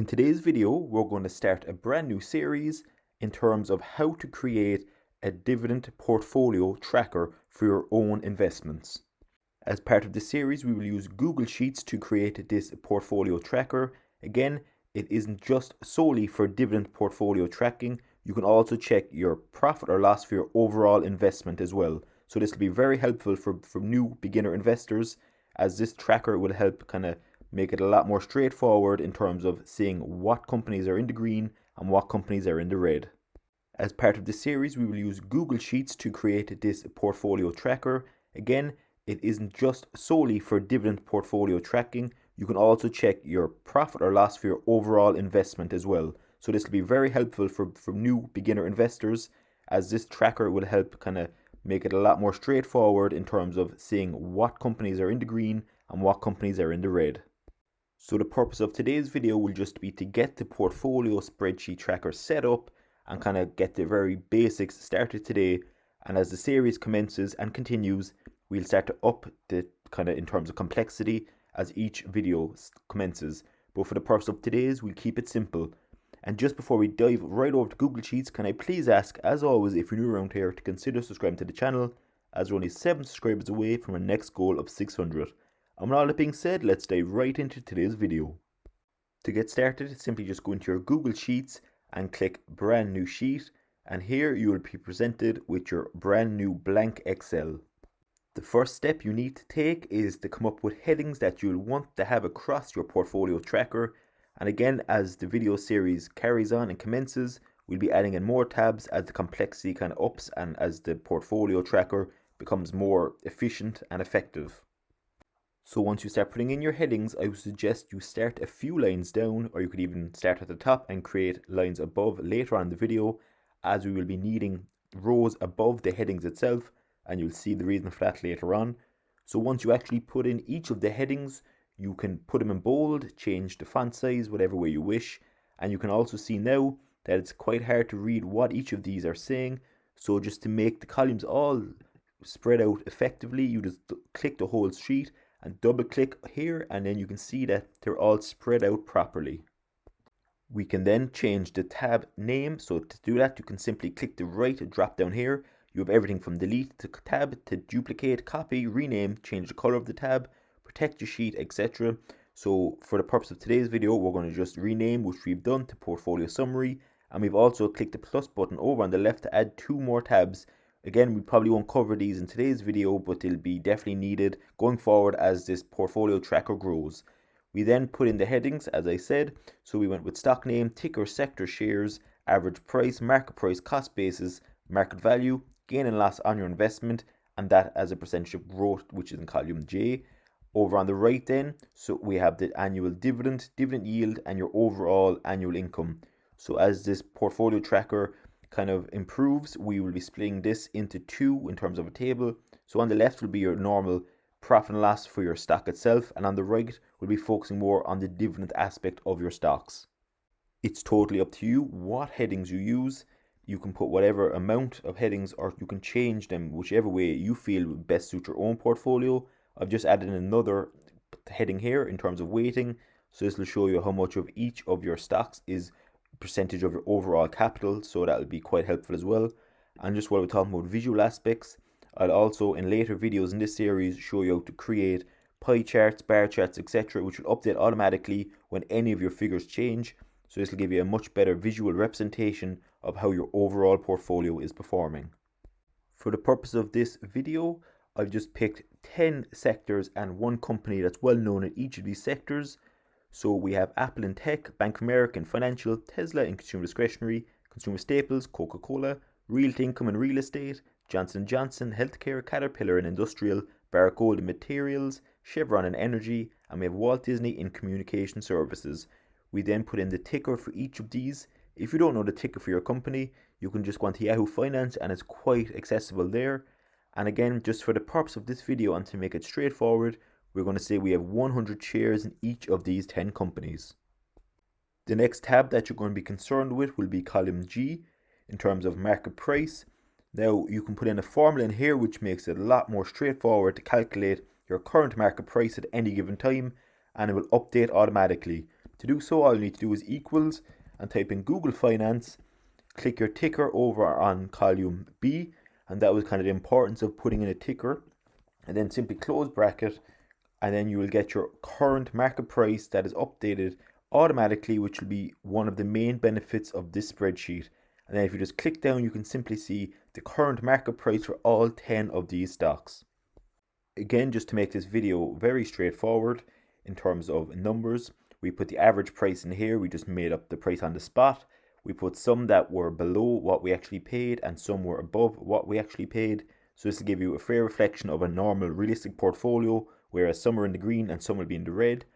In today's video, we're going to start a brand new series in terms of how to create a dividend portfolio tracker for your own investments. As part of this series, we will use Google Sheets to create this portfolio tracker. Again, it isn't just solely for dividend portfolio tracking. You can also check your profit or loss for your overall investment as well. So this will be very helpful for new beginner investors, as this tracker will help kind of make it a lot more straightforward in terms of seeing what companies are in the green and what companies are in the red. As part of this series, we will use Google Sheets to create this portfolio tracker. Again, it isn't just solely for dividend portfolio tracking. You can also check your profit or loss for your overall investment as well. So this will be very helpful for new beginner investors, as this tracker will help kind of make it a lot more straightforward in terms of seeing what companies are in the green and what companies are in the red. So the purpose of today's video will just be to get the portfolio spreadsheet tracker set up and kind of get the very basics started today. And as the series commences and continues, we'll start to up the kind of in terms of complexity as each video commences. But for the purpose of today's, we'll keep it simple. And just before we dive right over to Google Sheets, can I please ask, as always, if you're new around here, to consider subscribing to the channel, as we're only 7 subscribers away from our next goal of 600. And with all that being said, let's dive right into today's video. To get started, simply just go into your Google Sheets and click Brand New Sheet, and here you will be presented with your brand new blank Excel. The first step you need to take is to come up with headings that you'll want to have across your portfolio tracker. And again, as the video series carries on and commences, we'll be adding in more tabs as the complexity kind of ups and as the portfolio tracker becomes more efficient and effective. So once you start putting in your headings, I would suggest you start a few lines down, or you could even start at the top and create lines above later on in the video, as we will be needing rows above the headings itself, and you'll see the reason for that later on. So once you actually put in each of the headings, you can put them in bold, change the font size, whatever way you wish, and you can also see now that it's quite hard to read what each of these are saying. So just to make the columns all spread out effectively, you just click the whole sheet and double click here, and then you can see that they're all spread out properly. We can then change the tab name. So to do that, you can simply click the right drop down here. You have everything from delete to tab to duplicate, copy, rename, change the color of the tab, protect your sheet, etc. So for the purpose of today's video, we're going to just rename, which we've done, to portfolio summary, and we've also clicked the plus button over on the left to add 2 more tabs. Again, we probably won't cover these in today's video, but they'll be definitely needed going forward as this portfolio tracker grows. We then put in the headings, as I said. So we went with stock name, ticker, sector, shares, average price, market price, cost basis, market value, gain and loss on your investment, and that as a percentage of growth, which is in column J. Over on the right then, so we have the annual dividend, dividend yield, and your overall annual income. So as this portfolio tracker kind of improves, we will be splitting this into 2 in terms of a table. So on the left will be your normal profit and loss for your stock itself, and on the right we'll be focusing more on the dividend aspect of your stocks. It's totally up to you what headings you use. You can put whatever amount of headings, or you can change them whichever way you feel best suit your own portfolio. I've just added another heading here in terms of weighting, so this will show you how much of each of your stocks is percentage of your overall capital, so that will be quite helpful as well. And just while we're talking about visual aspects, I'll also in later videos in this series show you how to create pie charts, bar charts, etc., which will update automatically when any of your figures change. So this will give you a much better visual representation of how your overall portfolio is performing. For the purpose of this video, I've just picked 10 sectors and 1 company that's well known in each of these sectors. So we have Apple in tech, Bank of America in financial, Tesla in consumer discretionary, consumer staples, Coca-Cola, Realty Income in real estate, Johnson & Johnson, healthcare, Caterpillar in industrial, Barrick Gold in materials, Chevron in energy, and we have Walt Disney in communication services. We then put in the ticker for each of these. If you don't know the ticker for your company, you can just go onto Yahoo Finance and it's quite accessible there. And again, just for the purpose of this video and to make it straightforward, we're going to say we have 100 shares in each of these 10 companies. The next tab that you're going to be concerned with will be column G in terms of market price. Now you can put in a formula in here which makes it a lot more straightforward to calculate your current market price at any given time, and it will update automatically. To do so, all you need to do is equals and type in Google Finance, click your ticker over on column B, and that was kind of the importance of putting in a ticker, and then simply close bracket, and then you will get your current market price that is updated automatically, which will be one of the main benefits of this spreadsheet. And then if you just click down, you can simply see the current market price for all 10 of these stocks. Again, just to make this video very straightforward in terms of numbers, we put the average price in here. We just made up the price on the spot. We put some that were below what we actually paid and some were above what we actually paid. So this will give you a fair reflection of a normal realistic portfolio, whereas some are in the green and some will be in the red.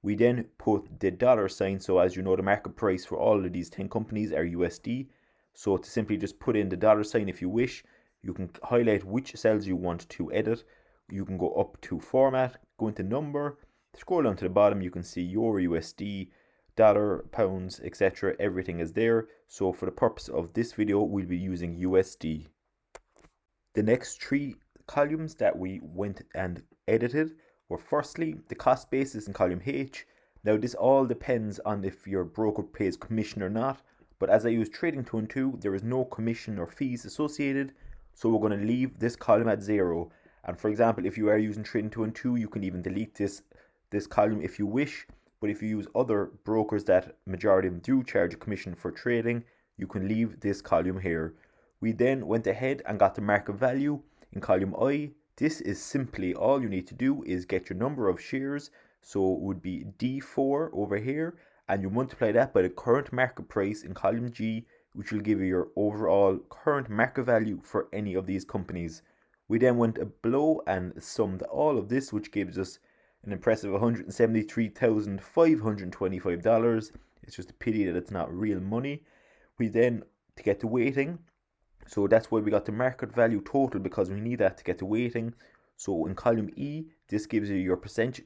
We then put the dollar sign, so as you know, the market price for all of these 10 companies are USD. So to simply just put in the dollar sign if you wish, you can highlight which cells you want to edit. You can go up to format, go into number, scroll down to the bottom, you can see Euro, USD, dollar, pounds, etc. Everything is there. So for the purpose of this video, we'll be using USD. The next three columns that we went and edited were firstly the cost basis in column H. Now this all depends on if your broker pays commission or not, but as I use Trading 212, there is no commission or fees associated, so we're going to leave this column at 0. And for example, if you are using Trading 212, you can even delete this column if you wish. But if you use other brokers that majority of them do charge a commission for trading, you can leave this column here. We then went ahead and got the market value in column I. This is simply all you need to do is get your number of shares, so it would be D4 over here, and you multiply that by the current market price in column G, which will give you your overall current market value for any of these companies. We then went below and summed all of this, which gives us an impressive $173,525. It's just a pity that it's not real money. We then, to get the weighting, so that's why we got the market value total, because we need that to get the weighting. So in column E, this gives you your percentage.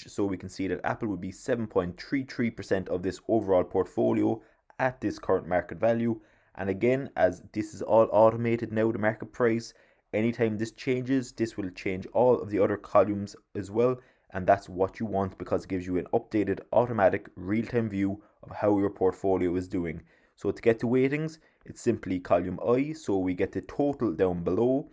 So we can see that Apple would be 7.33% of this overall portfolio at this current market value. And again, as this is all automated now, the market price, anytime this changes, this will change all of the other columns as well. And that's what you want, because it gives you an updated, automatic, real-time view of how your portfolio is doing. So to get the weightings, it's simply column I. So we get the total down below.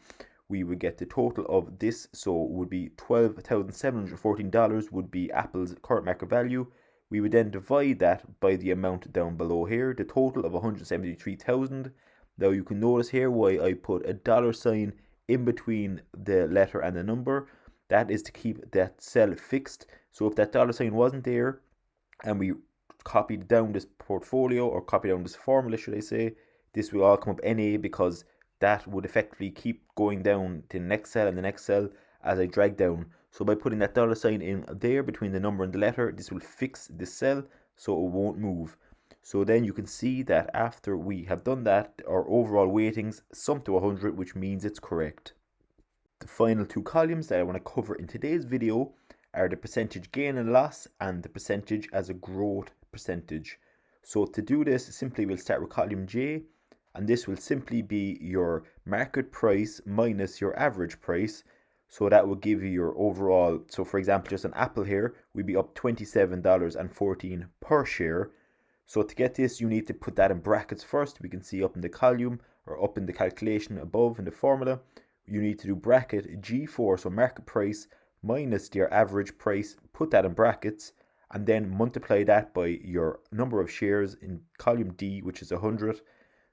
We would get the total of this. So it would be $12,714 would be Apple's current market value. We would then divide that by the amount down below here, the total of 173,000. Now you can notice here why I put a dollar sign in between the letter and the number. That is to keep that cell fixed. So if that dollar sign wasn't there and we copied down this portfolio, or copied down this formula should I say, this will all come up NA, because that would effectively keep going down to the next cell and the next cell as I drag down. So by putting that dollar sign in there between the number and the letter, this will fix this cell so it won't move. So then you can see that after we have done that, our overall weightings sum to 100, which means it's correct. The final two columns that I want to cover in today's video are the percentage gain and loss and the percentage as a growth percentage. So to do this, simply we'll start with column J, and this will simply be your market price minus your average price. So that will give you your overall. So for example, just on Apple here, we'd be up $27.14 per share. So to get this, you need to put that in brackets first. We can see up in the column, or up in the calculation above in the formula, you need to do bracket G4, so market price minus your average price, put that in brackets, and then multiply that by your number of shares in column D, which is 100.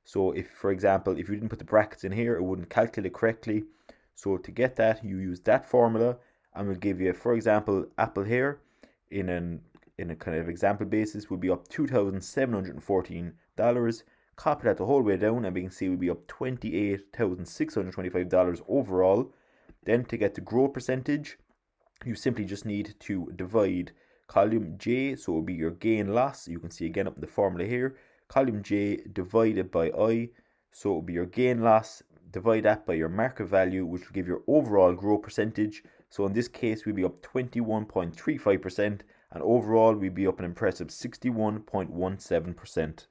So if, for example, if you didn't put the brackets in here, it wouldn't calculate correctly. So to get that, you use that formula, and we'll give you, for example, Apple here in a kind of example basis would be up $2,714. Copy that the whole way down, and we can see we'll be up $28,625 overall. Then to get the growth percentage, you simply just need to divide column J, so it will be your gain loss. You can see again up in the formula here, column J divided by I, so it will be your gain loss. Divide that by your market value, which will give your overall growth percentage. So in this case, we'll be up 21.35%, and overall we'll be up an impressive 61.17%.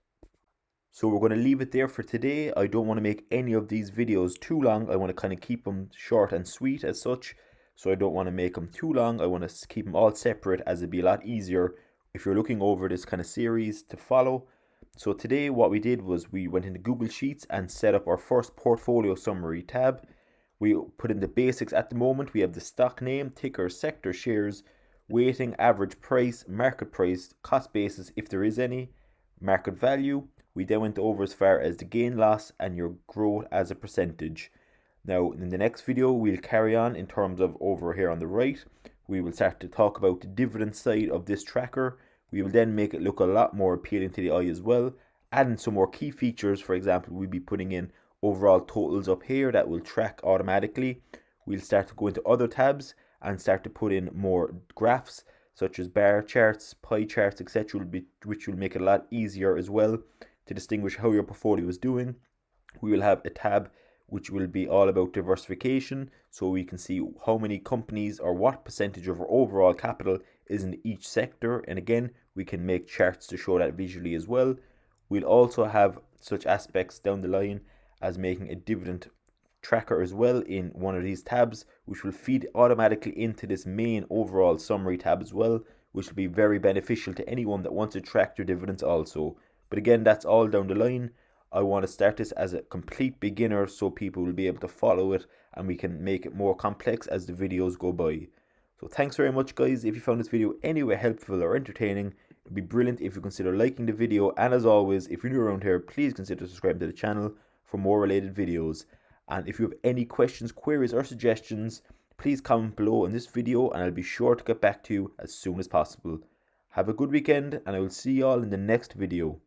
So we're going to leave it there for today. I don't want to make any of these videos too long. I want to kind of keep them short and sweet as such. So I don't want to make them too long. I want to keep them all separate, as it'd be a lot easier if you're looking over this kind of series to follow. So today what we did was we went into Google Sheets and set up our first portfolio summary tab. We put in the basics at the moment. We have the stock name, ticker, sector, shares, weighting, average price, market price, cost basis if there is any, market value. We then went over as far as the gain loss and your growth as a percentage. Now in the next video we'll carry on in terms of over here on the right. We will start to talk about the dividend side of this tracker. We will then make it look a lot more appealing to the eye as well, adding some more key features. For example, we'll be putting in overall totals up here that will track automatically. We'll start to go into other tabs and start to put in more graphs such as bar charts, pie charts, etc., which will make it a lot easier as well to distinguish how your portfolio is doing. We will have a tab which will be all about diversification, so we can see how many companies or what percentage of our overall capital is in each sector, and again we can make charts to show that visually as well. We'll also have such aspects down the line as making a dividend tracker as well in one of these tabs, which will feed automatically into this main overall summary tab as well, which will be very beneficial to anyone that wants to track their dividends also. But again, that's all down the line. I want to start this as a complete beginner so people will be able to follow it, and we can make it more complex as the videos go by. So thanks very much guys. If you found this video anyway helpful or entertaining, it'd be brilliant if you consider liking the video, and as always, if you're new around here, please consider subscribing to the channel for more related videos. And if you have any questions, queries or suggestions, please comment below in this video and I'll be sure to get back to you as soon as possible. Have a good weekend and I will see you all in the next video.